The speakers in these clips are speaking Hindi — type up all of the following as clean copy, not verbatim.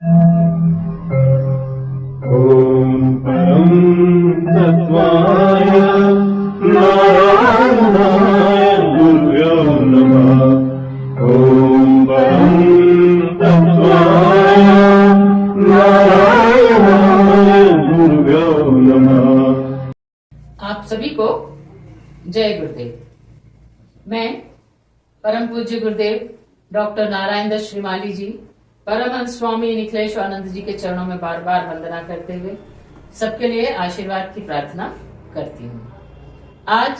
ॐ परं तत्त्वाय नारायणाय गुरुभ्यो नमः। ॐ परं तत्त्वाय नारायणाय गुरुभ्यो नमः। आप सभी को जय गुरुदेव। मैं परम पूज्य गुरुदेव डॉक्टर नारायण दत्त श्रीमाली जी, परमहंस स्वामी निखिलेश्वरानंद जी के चरणों में बार बार वंदना करते हुए सबके लिए आशीर्वाद की प्रार्थना करती हूँ। आज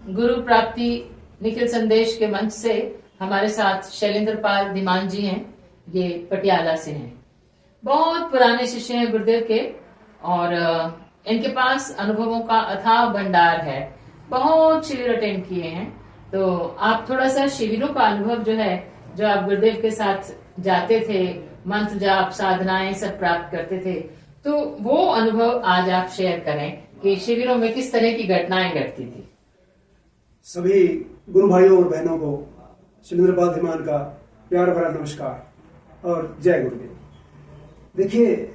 गुरु प्राप्ति निखिल संदेश के मंच से हमारे साथ शैलेंद्र पाल धीमान जी हैं। ये पटियाला से हैं, बहुत पुराने शिष्य हैं गुरुदेव के और इनके पास अनुभवों का अथाह भंडार है। बहुत शिविर अटेंड किए हैं, तो आप थोड़ा सा शिविरों का अनुभव जो है, जो आप गुरुदेव के साथ जाते थे, मंत्र जाप साधनाएं सब प्राप्त करते थे, तो वो अनुभव आज आप शेयर करें कि शिविरों में किस तरह की घटनाएं घटती थी। सभी गुरु भाइयों और बहनों को शैलेंद्र पाल धीमान का प्यार भरा नमस्कार और जय गुरुदेव। देखिए,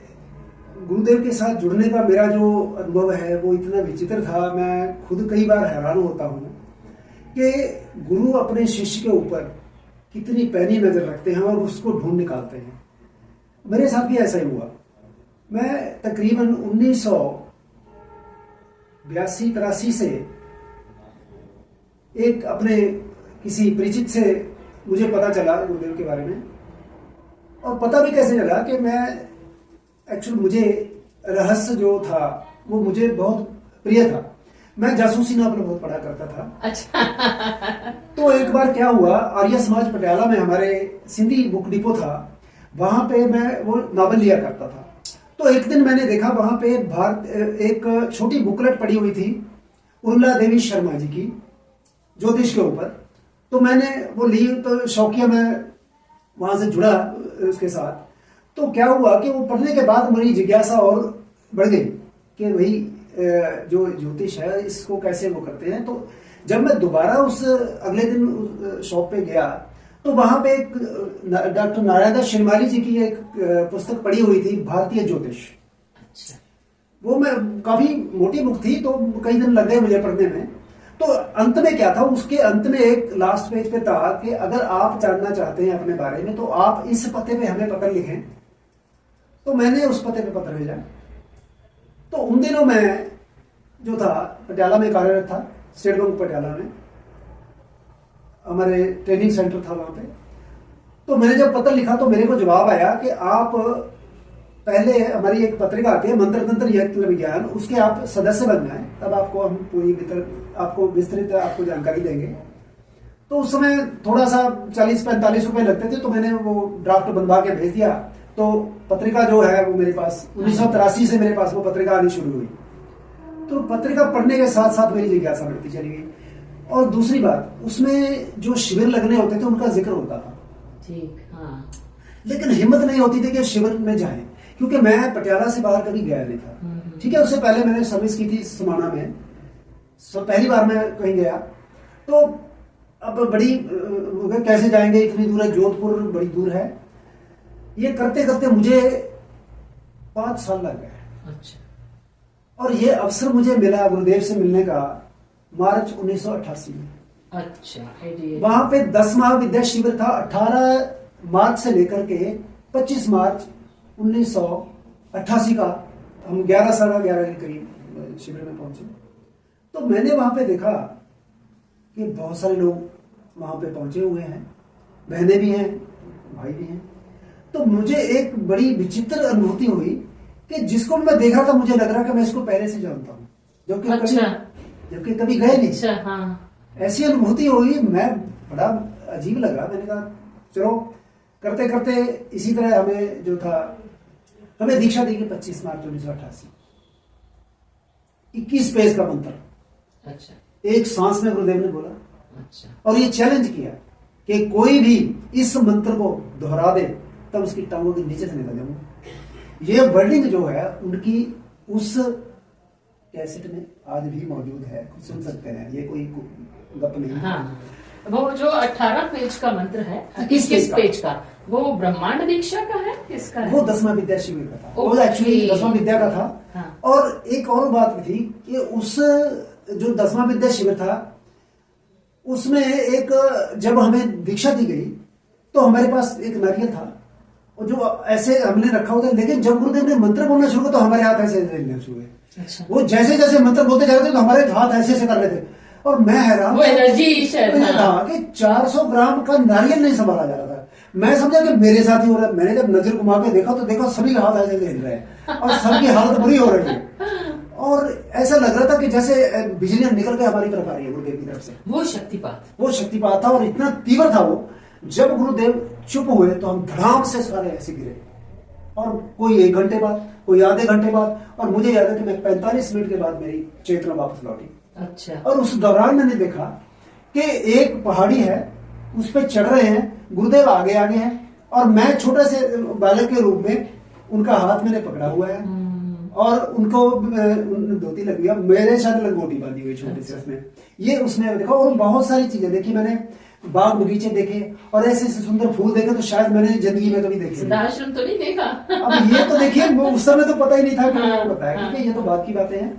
गुरुदेव के साथ जुड़ने का मेरा जो अनुभव है वो इतना विचित्र था। मैं खुद कई बार हैरान होता हूँ कि गुरु अपने शिष्य के ऊपर कितनी पैनी नजर रखते हैं और उसको ढूंढ निकालते हैं। मेरे साथ भी ऐसा ही हुआ। मैं तकरीबन 1982-83 से एक अपने किसी परिचित से मुझे पता चला गुरुदेव के बारे में, और पता भी कैसे चला कि मैं एक्चुअली मुझे रहस्य जो था वो मुझे बहुत प्रिय था। मैं जासूसी नावल बहुत पढ़ा करता था। अच्छा। तो एक बार क्या हुआ, आर्य समाज पटियाला में हमारे सिंधी बुक डिपो था, वहां पे मैं वो नावल लिया करता था। तो एक दिन मैंने देखा वहां पे एक छोटी बुकलेट पड़ी हुई थी उर्मिला देवी शर्मा जी की, ज्योतिष के ऊपर। तो मैंने वो ली, तो शौकिया मैं वहां से जुड़ा उसके साथ। तो क्या हुआ कि वो पढ़ने के बाद मेरी जिज्ञासा और बढ़ गई कि भाई जो ज्योतिष है इसको कैसे वो करते हैं। तो जब मैं दोबारा उस अगले दिन शॉप पे गया तो वहां पे एक डॉक्टर नारायण दत्त श्रीमाली जी की एक पुस्तक पड़ी हुई थी, भारतीय ज्योतिष। अच्छा। वो मैं काफी मोटी बुक थी, तो कई दिन लग गए मुझे पढ़ने में। तो अंत में क्या था, उसके अंत में एक लास्ट पेज पे था कि अगर आप जानना चाहते हैं अपने बारे में तो आप इस पते पे हमें पत्र लिखें। तो मैंने उस पते पे पत्र भेजा। तो उन दिनों मैं जो था पटियाला में कार्यरत था, स्टेट बैंक पटियाला में, हमारे ट्रेनिंग सेंटर था वहां पे। तो मैंने जब पत्र लिखा तो मेरे को जवाब आया कि आप पहले हमारी एक पत्रिका आती है मंत्र तंत्र यंत्र विज्ञान, उसके आप सदस्य बन जाएं, तब आपको हम पूरी विस्तृत आपको जानकारी देंगे। तो उस समय थोड़ा सा 40-45 रुपए लगते थे, तो मैंने वो ड्राफ्ट बनवा के भेज दिया। तो पत्रिका जो है वो मेरे पास 1983 से मेरे पास वो पत्रिका आनी शुरू हुई। तो पत्रिका पढ़ने के साथ साथ मेरी जिज्ञासा बढ़ती चली गई। और दूसरी बात, उसमें जो शिविर लगने होते थे उनका जिक्र होता था। ठीक, हाँ। लेकिन हिम्मत नहीं होती थी कि शिविर में जाएं, क्योंकि मैं पटियाला से बाहर कभी गया नहीं था। ठीक है, उससे पहले मैंने सर्विस की थी समाना में, पहली बार मैं कहीं गया। तो अब बड़ी कैसे जाएंगे, इतनी दूर है, जोधपुर बड़ी दूर है। ये करते करते मुझे 5 साल लग गए। अच्छा। और ये अवसर मुझे मिला गुरुदेव से मिलने का मार्च 1988 में। अच्छा। वहां पे 10 महाविद्या शिविर था। 18 मार्च से लेकर के 25 मार्च 1988 का हम 11-11:30 के करीब शिविर में पहुंचे। तो मैंने वहां पे देखा कि बहुत सारे लोग वहां पे पहुंचे हुए हैं, बहनें भी हैं, भाई भी हैं। तो मुझे एक बड़ी विचित्र अनुभूति हुई कि जिसको मैं देखा था मुझे लग रहा कि मैं इसको पहले से जानता हूँ, जबकि कभी गए नहीं। अच्छा, हाँ। ऐसी अनुभूति हुई, मैं बड़ा अजीब लगा। मैंने कहा चलो करते करते इसी तरह हमें जो था, हमें दीक्षा दी गई 25 मार्च 1988, 21 पेज का मंत्र। अच्छा। एक सांस में गुरुदेव ने बोला। अच्छा। और ये चैलेंज किया कि कोई भी इस मंत्र को दोहरा दे तब उसकी टांगों के नीचे से निकल जाऊंगा। ये वर्डिंग जो है उनकी उस कैसेट में आज भी मौजूद है, सुन सकते हैं, ये कोई गप नहीं। हाँ। वो जो 18 पेज का मंत्र है, 21 किस पेज का, वो ब्रह्मांड दीक्षा का है, किसका है? वो 10वां विद्या शिविर का था, वो ओके। एक्चुअली 10वां विद्या का था। हाँ। और एक और बात भी थी कि उस जो 10वां विद्या शिविर था उसमें एक, जब हमें दीक्षा दी गई तो हमारे पास एक नारियल था और जो ऐसे हमने रखा हुआ था, लेकिन जब गुरुदेव ने मंत्र बोलना शुरू किया तो हमारे हाथ ऐसे हिलने शुरू हुए। अच्छा। वो जैसे जैसे मंत्र बोलते जा रहे थे तो हमारे हाथ ऐसे ऐसे कर रहे थे और मैं हैरान वो एनर्जी शायद, हाँ। था कि 400 ग्राम का नारियल नहीं संभाला जा रहा था। मैं समझा कि मेरे साथ ही हो रहा है। मैंने जब नजर घुमा के देखा तो देखा सभी के हाथ ऐसे हिल रहे हैं और सबकी हालत बुरी हो रही है और ऐसा लग रहा था कि जैसे बिजलियां निकल के हमारी तरफ आ रही है गुरुदेव की तरफ से। वो शक्तिपात था और इतना तीव्र था वो। जब गुरुदेव चुप हुए तो हम धड़ाम से सारे ऐसे गिरे और कोई 1 घंटे बाद, कोई आधे घंटे बाद, और मुझे याद है कि मैं 45 मिनट के बाद मेरी चेतना वापस लौटी। अच्छा। और उस दौरान मैंने देखा कि एक पहाड़ी है, उस पर चढ़ रहे हैं, गुरुदेव आगे आगे हैं और मैं छोटे से बालक के रूप में उनका हाथ मैंने पकड़ा हुआ है और उनको धोती लगी है, मेरे साथ लंगोटी बांधी हुई छोटे से उसमें। ये उसने देखा और बहुत सारी चीजें देखी मैंने, बाग बगीचे देखे और ऐसे ऐसे सुंदर फूल देखे तो शायद मैंने जिंदगी में कभी देखे नहीं। आश्रम तो नहीं देखा। अब ये तो देखिए उस समय तो पता ही नहीं था कि मैं बताया, क्योंकि ये तो बात की बातें हैं।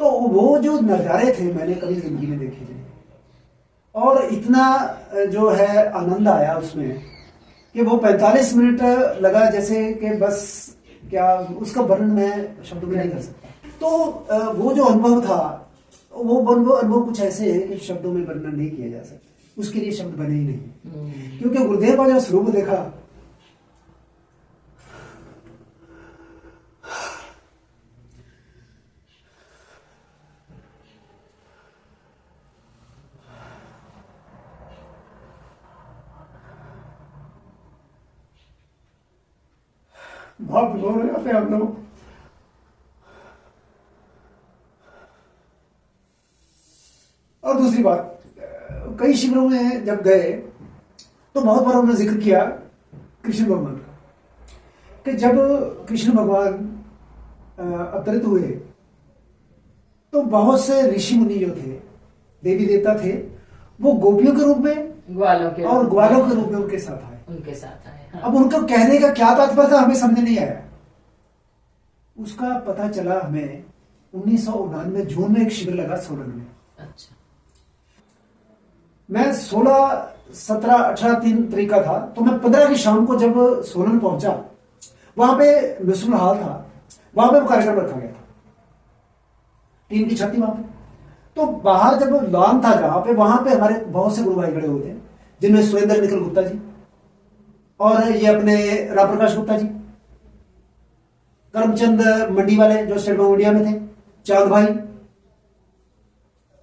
तो वो जो नजारे थे मैंने कभी जिंदगी में देखे नहीं और इतना जो है आनंद आया उसमें कि वो 45 मिनट लगा जैसे कि बस क्या, उसका वर्णन मैं शब्दों में नहीं कर सकता। तो वो जो अनुभव था वो अनुभव कुछ ऐसे है कि शब्दों में वर्णन नहीं किया जा सकता, उसके लिए शब्द बने ही नहीं। क्योंकि गुरुदेव का जो स्वरूप देखा, बहुत रो रहे होते हैं हम लोग। और दूसरी बात, कई शिविरों में जब गए तो बहुत बार उन्होंने जिक्र किया कृष्ण भगवान का कि जब कृष्ण भगवान अवतरित हुए तो बहुत से ऋषि मुनि जो थे, देवी देवता थे, वो गोपियों के रूप में ग्वालों के रूप में उनके साथ आए। हाँ। अब उनको कहने का क्या तात्पर्य था हमें समझ नहीं आया। उसका पता चला हमें 1999 जून में एक शिविर लगा सोलन में। अच्छा। मैं 16, 17, 18 3 तारीख का था, तो मैं 15 की शाम को जब सोलन पहुंचा, वहां पे मिसुल हाल था, वहां पे वो कार्यक्रम रखा गया था, टीम की छत थी वहां पे। तो बाहर जब लॉन था जहां पे, वहां पे हमारे बहुत से गुरु भाई खड़े हुए थे, जिनमें सुरेंद्र निखिल गुप्ता जी और ये अपने राम प्रकाश गुप्ता जी, करमचंद मंडी वाले जो स्टेट बैंक इंडिया में थे, चांद भाई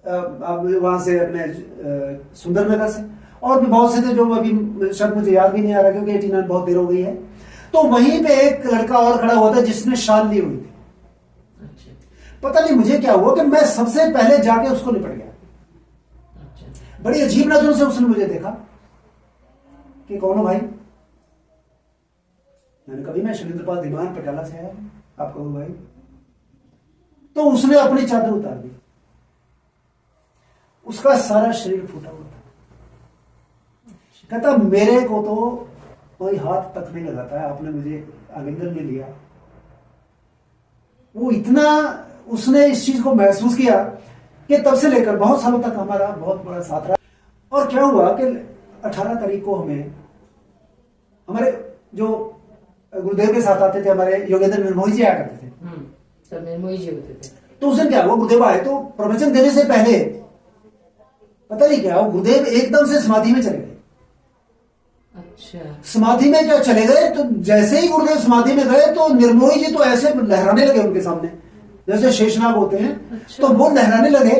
अब वहां से अपने सुंदर नगर से, और भी बहुत से थे जो अभी शायद मुझे याद भी नहीं आ रहा क्योंकि 89 बहुत देर हो गई है। तो वहीं पे एक लड़का और खड़ा हुआ था जिसने शाल ली हुई थी। पता नहीं मुझे क्या हुआ कि मैं सबसे पहले जाके उसको निपट गया। बड़ी अजीब नजरों से उसने मुझे देखा कि कौन हो भाई। मैंने कभी मैं सुरेंद्र पाल दीवान पटियाला से आया, आप कहो भाई। तो उसने अपनी चादर उतार दी, उसका सारा शरीर फूटा हुआ था। कहता मेरे को तो कोई हाथ तक नहीं लगाता है, आपने मुझे आलिंगन में लिया। वो इतना उसने इस चीज को महसूस किया कि तब से लेकर बहुत सालों तक हमारा बहुत बड़ा साथ रहा। और क्या हुआ कि 18 तारीख को हमें हमारे जो गुरुदेव के साथ आते थे, हमारे योगेंद्र निर्मोही जी आया करते थे, सब निर्मोही जी होते थे। तो उस दिन क्या हुआ, गुरुदेव आए तो प्रवचन देने से पहले पता नहीं क्या हुआ, गुरुदेव एकदम से समाधि में चले गए। अच्छा। समाधि में क्या चले गए, तो जैसे ही गुरुदेव समाधि में गए तो निर्मोही जी तो ऐसे लहराने लगे उनके सामने जैसे शेषनाग होते हैं। अच्छा। तो वो लहराने लगे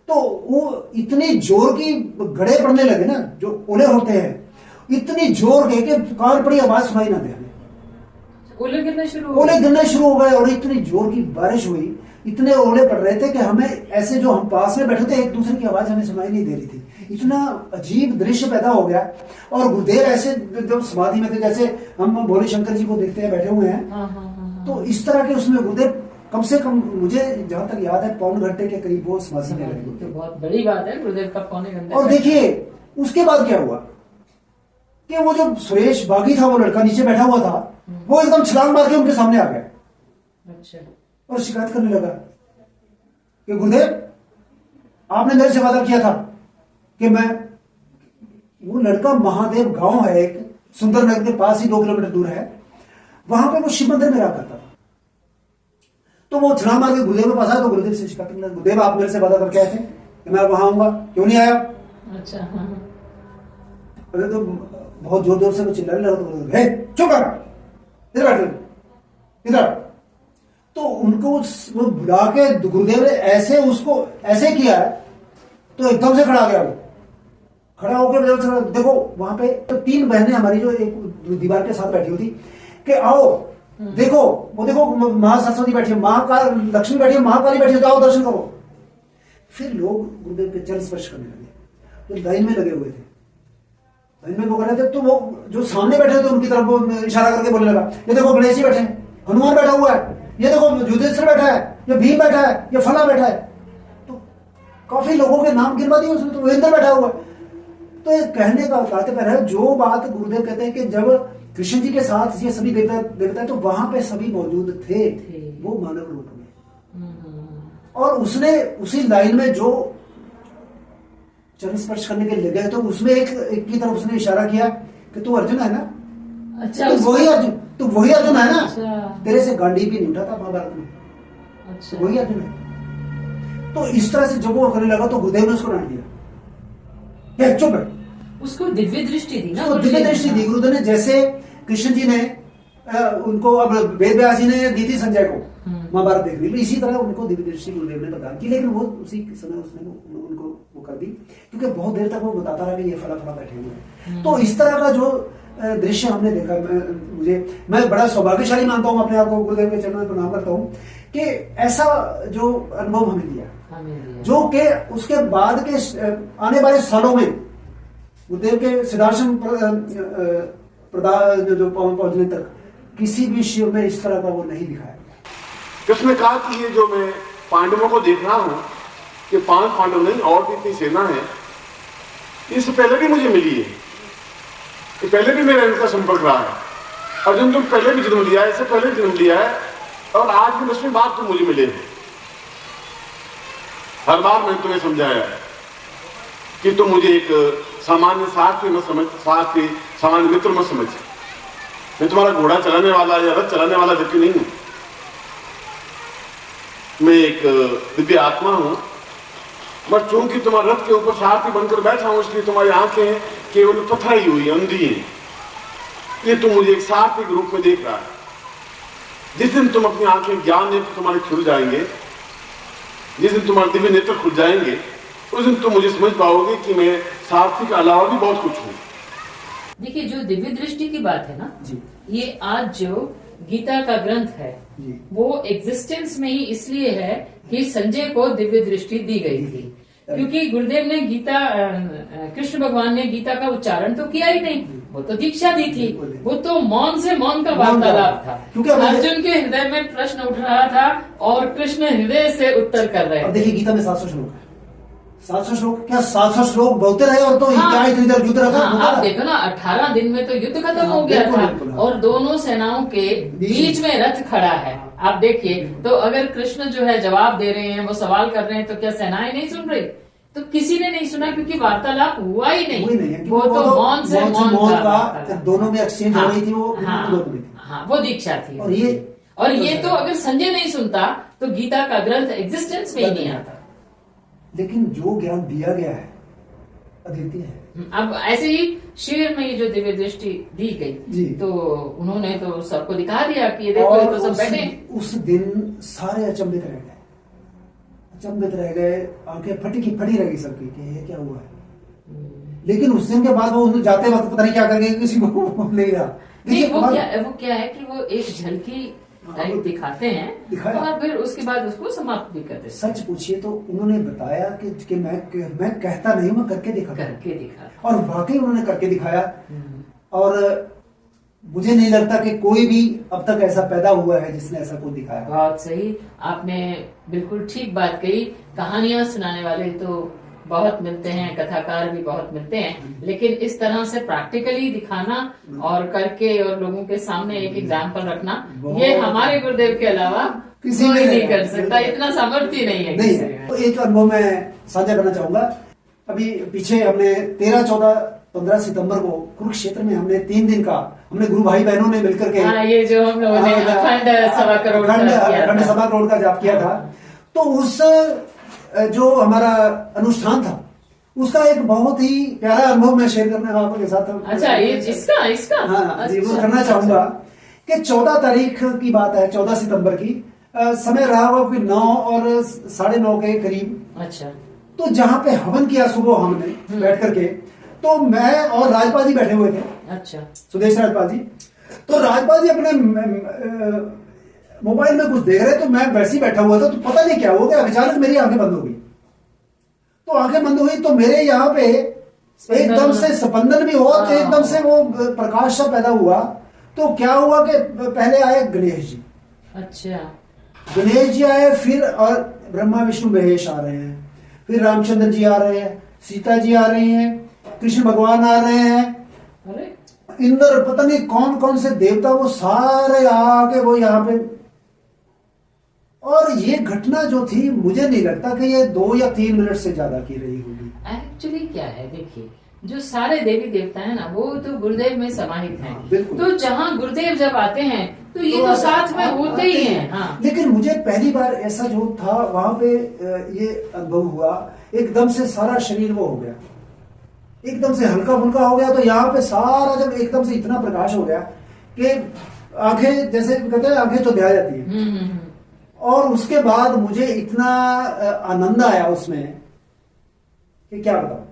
तो वो इतनी जोर की गड़े पड़ने लगे ना, जो ओले होते हैं, इतनी जोर के कि कान पड़ी आवाज सुनाई ना दे। ओले गिरने शुरू हो गए और इतनी जोर की बारिश हुई, इतने ओले पड़ रहे थे कि हमें ऐसे जो हम पास में बैठे थे एक दूसरे की आवाज हमें सुनाई नहीं दे रही थी। इतना अजीब दृश्य पैदा हो गया। और गुरुदेव ऐसे जब समाधि में थे, जैसे हम भोले शंकर जी को देखते हैं बैठे हुए हैं, तो इस तरह के उसमें गुरुदेव कम से कम मुझे जहां तक याद है 1.25 घंटे के करीब वो समाधि में रहे। तो बहुत बड़ी बात है गुरुदेव का 1.25 घंटे। और देखिए उसके बाद क्या हुआ कि वो जो सुरेश बागी था, वो लड़का नीचे बैठा हुआ था, वो एकदम छलांग मार के उनके सामने आ गया अच्छा। और शिकायत करने लगा कि गुरुदेव, आपने मेरे से वादा किया था कि मैं, वो लड़का महादेव गांव है एक, सुंदरनगर के पास ही 2 किलोमीटर दूर है, वहां पे वो शिव मंदिर में रहा करता था। तो वो छलांग मार के गुरुदेव के पास आया, तो गुरुदेव से शिकायत करने लगा, गुरुदेव आप मेरे से वादा करके आए थे कि मैं वहां आऊंगा, क्यों नहीं आया? अच्छा। हाँ। अरे तो बहुत जोर जोर से वो चिल्लाने लगा, तो हे चुप कर, इधर बैठ, इधर। तो उनको वो बुला के गुरुदेव ने ऐसे उसको ऐसे किया है, तो एकदम से खड़ा गया वो, खड़ा होकर देखो वहां पे तो 3 बहनें हमारी जो एक दीवार के साथ बैठी हुई थी कि आओ देखो, वो देखो महासरस्वती बैठी है, महाकाल लक्ष्मी बैठी है, महाकाली बैठी है, जाओ दर्शन करो। फिर लोग गुरुदेव के चरण स्पर्श करने लगे, तो लाइन में लगे हुए थे, लाइन में वो कर रहे थे, तो वो जो सामने बैठे थे उनकी तरफ वो इशारा करके बोलने लगा, ये देखो गणेश जी बैठे हैं, हनुमान बैठा हुआ है, ये देखो युधिष्ठिर बैठा है, ये भीम बैठा है, ये फला बैठा है। तो काफी लोगों के नाम गिनवा दिए उसमें, तो वीरेंद्र बैठा हुआ है। तो ये कहने का तात्पर्य है, जो बात गुरुदेव कहते हैं कि जब कृष्ण जी के साथ ये सभी देवता तो वहां पे सभी मौजूद थे, वो मानव रूप में, और उसने उसी लाइन में जो चरण स्पर्श करने के लिए गए, तो उसमें एक की तरफ उसने इशारा किया कि तू अर्जुन है ना? अच्छा। तू वही अर्जुन है ना? अच्छा। तेरे से गांडी भी नहीं उठा था महाभारत में, अच्छा। वही अर्जुन है। तो इस तरह से जब वो करने लगा, तो गुरुदेव ने उसको डांट दिया, चुप है। उसको दिव्य दृष्टि दी ना, उसको दिव्य दृष्टि दी गुरुदेव ने, जैसे कृष्ण जी ने उनको, अब वेद व्यास जी ने दी थी संजय को महाभारत देखने, इसी तरह उनको दिव्य दृष्टि गुरुदेव ने प्रदान की। लेकिन वो उसी समय उसने उनको वो कर दी, क्योंकि बहुत देर तक वो बताता रहा कि ये फला फला बैठे हुए हैं। तो इस तरह का जो दृश्य हमने देखा, मैं बड़ा सौभाग्यशाली मानता हूँ अपने आप को, गुरुदेव के चरणों में प्रणाम करता हूँ कि ऐसा जो अनुभव हमें दिया, जो कि उसके बाद के आने वाले सालों में गुरुदेव के सिद्धाश्रम जो पहुंचने तक किसी भी शिव में इस तरह का वो नहीं दिखाया। कृष्ण ने कहा कि ये जो मैं पांडवों को देख रहा हूं कि 5 पांडव नहीं और भी इतनी सेना है, इससे पहले भी मुझे मिली है, ये पहले भी मेरा इनका संपर्क रहा है। अर्जुन तुम पहले भी जन्म लिया है, इससे पहले भी जन्म लिया है, और आज भी 10वीं बार तुम मुझे मिले हैं। हर बार मैंने तुम्हें समझाया है कि तुम मुझे एक सामान्य साथी मत समझ, साथी सामान्य मित्र मत समझ। मैं तुम्हारा घोड़ा चलाने वाला या रथ चलाने वाला व्यक्ति नहीं हूं, मैं एक दिव्य आत्मा हूं, बस चूंकि तुम्हारे रथ के ऊपर सारथी बनकर बैठा हूं, इसलिए तुम्हारी आंखें केवल पथराई हुई अंधी है, ये तुम मुझे एक सारथी के रूप में देख रहा है। जिस दिन तुम अपनी आंखें ज्ञान नेत्र तुम्हारे खुल जाएंगे, जिस दिन तुम्हारे दिव्य नेत्र खुल जाएंगे, उस दिन तुम मुझे समझ पाओगे कि मैं सारथी के अलावा भी बहुत कुछ हूं। देखिए, जो दिव्य दृष्टि की बात है ना जी, ये आज जो गीता का ग्रंथ है जी, वो एग्जिस्टेंस में ही इसलिए है कि संजय को दिव्य दृष्टि दी गई थी, क्योंकि गुरुदेव ने गीता, कृष्ण भगवान ने गीता का उच्चारण तो किया ही नहीं, वो तो दीक्षा दी थी, वो तो मौन से मौन का वार्तालाप था, क्योंकि अर्जुन के हृदय में प्रश्न उठ रहा था और कृष्ण हृदय से उत्तर कर रहे थे। देखिए गीता में 700 श्लोक है, 700 श्लोक क्या 700 श्लोक बोलते रहे, और तो क्या इतनी देर युद्ध रहा था। आप देखो ना, 18 दिन में तो युद्ध खत्म हो गया था, और दोनों सेनाओं के बीच में रथ खड़ा है। आप देखिए, तो अगर कृष्ण जो है जवाब दे रहे हैं, वो सवाल कर रहे हैं, तो क्या सेनाएं नहीं सुन रही? तो किसी ने नहीं सुना, क्योंकि वार्तालाप हुआ ही नहीं, वो तो मौन से मौन का दोनों में एक्सचेंज हो रही थी, वो वो दीक्षा थी। और ये तो अगर संजय नहीं सुनता तो गीता का ग्रंथ एग्जिस्टेंस में ही नहीं आता। लेकिन जो ज्ञान दिया गया है अद्वितीय है। अब ऐसे ही शिविर में जो दिव्य दृष्टि दी गई, तो उन्होंने तो सबको दिखा दिया कि ये देखो, ये तो सब बैठे। उस दिन सारे अचंभित रह गए, आंखें फटी रह गई सबकी कि ये क्या हुआ है। लेकिन उस दिन के बाद वो जाते वक्त पता नहीं क्या करेंगे, किसी को नहीं रहा। नहीं, वो क्या है कि वो एक झलकी दिखाते हैं और फिर उसके बाद उसको समाप्त भी करते हैं। सच पूछिए तो उन्होंने बताया कि मैं कहता नहीं, मैं करके दिखा, और वाकई उन्होंने करके दिखाया। और मुझे नहीं लगता कि कोई भी अब तक ऐसा पैदा हुआ है जिसने ऐसा कुछ दिखाया। बहुत सही, आपने बिल्कुल ठीक बात कही। कहानियां सुनाने वाले तो बहुत मिलते हैं, कथाकार भी बहुत मिलते हैं, लेकिन इस तरह से प्रैक्टिकली दिखाना और करके और लोगों के सामने एक एग्जाम्पल रखना, ये हमारे गुरुदेव के अलावा किसी कोई ने नहीं कर सकता, इतना सामर्थ्य नहीं है नहीं किसी है। में। तो एक अनुभव मैं साझा करना चाहूंगा। अभी पीछे हमने 13, 14, 15 सितंबर को कुरुक्षेत्र में हमने 3 दिन का हमने गुरु भाई बहनों ने मिलकर के हाँ, ये जो हम लोगों ने अखंड सवा करोड़ का किया अखंड था। सवा करोड़ का जाप किया था। तो उस जो हमारा अनुष्ठान था उसका एक बहुत ही प्यारा अनुभव मैं शेयर करने आपके साथ। अच्छा, ये इसका हाँ जी, वो अच्छा, करना चाहूंगा कि 14 तारीख की बात है, 14 सितंबर की। समय रहा हुआ कोई 9 और 9:30 के करीब। अच्छा, तो जहां पे हवन किया सुबह हमने बैठ करके, तो मैं और राजपाल जी बैठे हुए थे, अच्छा, सुदेश राजपाल जी। तो राजपाल जी अपने मोबाइल में कुछ देख रहे, तो मैं वैसे ही बैठा हुआ था। तो पता नहीं क्या हो गया, अचानक मेरी आंखें बंद हो गई। तो आंखें बंद हुई तो मेरे यहाँ पे एकदम से स्पंदन भी हुआ, तो एकदम से वो प्रकाश सा पैदा हुआ। तो क्या हुआ कि पहले आए गणेश जी, अच्छा, गणेश जी आए, फिर और ब्रह्मा विष्णु महेश आ रहे हैं, फिर रामचंद्र जी आ रहे हैं, सीता जी आ रही हैं, कृष्ण भगवान आ रहे हैं, अरे इंद्र, पता नहीं कौन कौन से देवता, वो सारे आके वो यहाँ पे। और ये घटना जो थी, मुझे नहीं लगता कि ये 2 या 3 मिनट से ज्यादा की रही होगी। एक्चुअली क्या है, देखिए, जो सारे देवी देवता है ना, वो तो गुरुदेव में समाहित हैं। बिल्कुल। तो जहाँ गुरुदेव जब आते हैं तो ये तो साथ में होते ही हैं। हाँ, लेकिन मुझे पहली बार ऐसा जो था वहां पे ये अनुभव हुआ, एकदम से सारा शरीर वो हो गया, एकदम से हल्का फुल्का हो गया। तो यहाँ पे सारा जब एकदम से इतना प्रकाश हो गया कि आंखें, जैसे कहते हैं आंखें तो ध्यान जाती है। और उसके बाद मुझे इतना आनंद आया उसमें कि क्या बताऊं।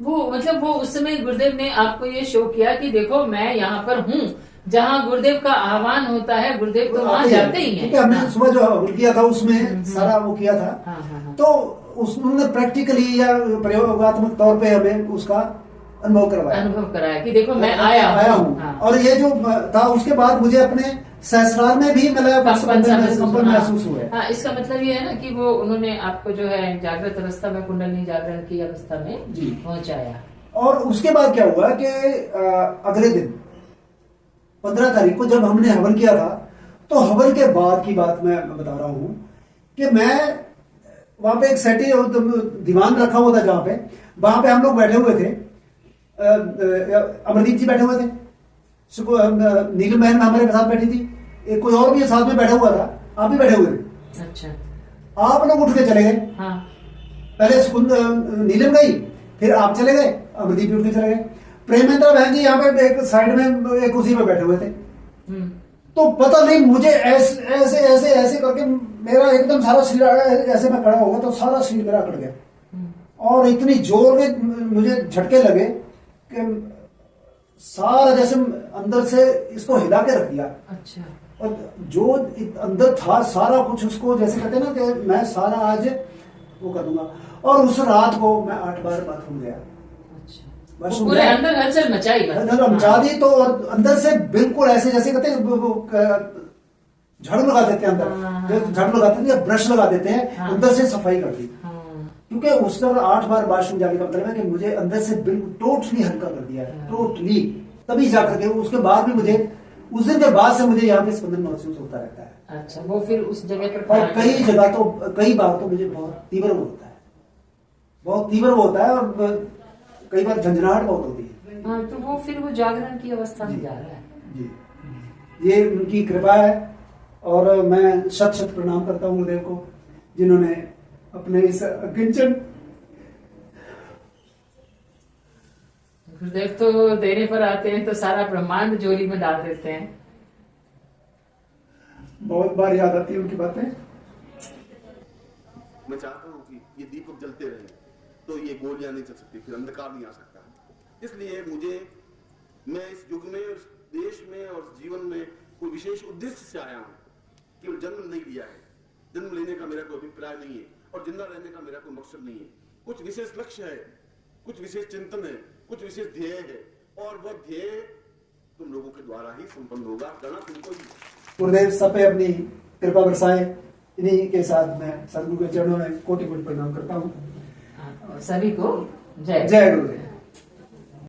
वो मतलब वो उस समय गुरुदेव ने आपको ये शो किया कि देखो मैं यहाँ पर हूँ, जहाँ गुरुदेव का आह्वान होता है, गुरुदेव तो वहाँ जाते ही हैं। क्योंकि हमने सुबह जो हवन किया था उसमें सारा वो किया था। हाँ, हाँ, हाँ। तो उसने प्रैक्टिकली या प्रयोगात्मक तौर पे हमें उसका अनुभव कराया कि देखो मैं आया हूँ। हाँ। और ये जो था, उसके बाद मुझे अपने सहस्रार में भी मतलब कंपन महसूस हुआ। हाँ, इसका मतलब ये है ना कि वो उन्होंने आपको जो है जागृत अवस्था में, कुंडलिनी जागरण की अवस्था में जी पहुंचाया। और उसके बाद क्या हुआ कि अगले दिन 15 तारीख को जब हमने हवन किया था, तो हवन के बाद की बात मैं बता रहा हूँ कि मैं वहां पे एक सेटी दीवान रखा हुआ था, जहां पे वहां पे हम लोग बैठे हुए थे। अमरदीप जी बैठे हुए थे, नीलम बहन हमारे साथ बैठी थी, एक कोई और भी साथ में बैठा हुआ था, आप भी बैठे हुए थे। अच्छा, आप लोग उठ के चले गए। हाँ, पहले नीलम गई, फिर आप चले गए, अमरदीप भी उठ के चले गए। प्रेमेंद्र बहन जी यहाँ पे एक साइड में एक कुर्सी पे बैठे हुए थे। तो पता नहीं मुझे ऐसे ऐसे ऐसे ऐसे करके मेरा एकदम सारा शरीर, ऐसे मैं खड़ा होगा तो सारा शरीर मेरा अकड़ गया। और इतनी जोर के मुझे झटके लगे कि सारा जैसे अंदर से इसको हिला के रख दिया। अच्छा, और जो अंदर था सारा कुछ, उसको जैसे कहते हैं ना कि मैं सारा आज वो कर दूंगा। और उस रात को मैं 8 बार बाथरूम गया। अच्छा, पूरे अंदर हलचल मचाई, मचा दी। तो अंदर से बिल्कुल ऐसे जैसे कहते हैं झाड़ू लगा देते हैं, अंदर झाड़ू लगाते हैं, ब्रश लगा देते हैं, अंदर से सफाई कर दी। क्योंकि उस तरह 8 बार बाथरूम जाने का मतलब है कि मुझे अंदर से बिल्कुल टोटली हल्का कर दिया है, टोटली। तभी जाकर के उसके बाद भी मुझे, उस दिन के बाद से मुझे यहाँ पे स्पंदन महसूस होता रहता है। अच्छा, वो फिर उस जगह पर, और कई जगह तो, कई बार तो मुझे बहुत तीव्र होता है, बहुत तीव्र होता है, और कई बार झंझनाहट बहुत होती है। हाँ, तो वो फिर वो जागरण की अवस्था में जा रहा है। जी, ये उनकी कृपा है। और मैं शत शत प्रणाम करता हूँ गुरुदेव को, जिन्होंने अपने इस अकिंचन, गुरुदेव तो देने पर आते हैं तो सारा ब्रह्मांड झोली में डाल देते हैं। बहुत बार याद आती है उनकी बातें। मैं चाहता हूँ कि ये दीपक जलते रहे, तो ये गोलियां नहीं चल सकती, फिर अंधकार नहीं आ सकता। इसलिए मैं इस युग में, इस देश में और जीवन में कोई विशेष उद्देश्य से आया हूँ। केवल जन्म नहीं लिया है, जन्म लेने का मेरा कोई अभिप्राय नहीं है, और जिंदा रहने का मेरा कोई मकसद नहीं है। कुछ विशेष लक्ष्य है, कुछ विशेष चिंतन है, कुछ विशेष ध्येय है, और वह ध्येय तुम लोगों के द्वारा ही संपन्न होगा। करना तुमको ही। गुरुदेव सब पे अपनी कृपा बरसाए। इन्हीं के साथ मैं सदगुरु के चरणों में कोटि कोटि प्रणाम करता हूँ। सभी को जय जय गुरुदेव।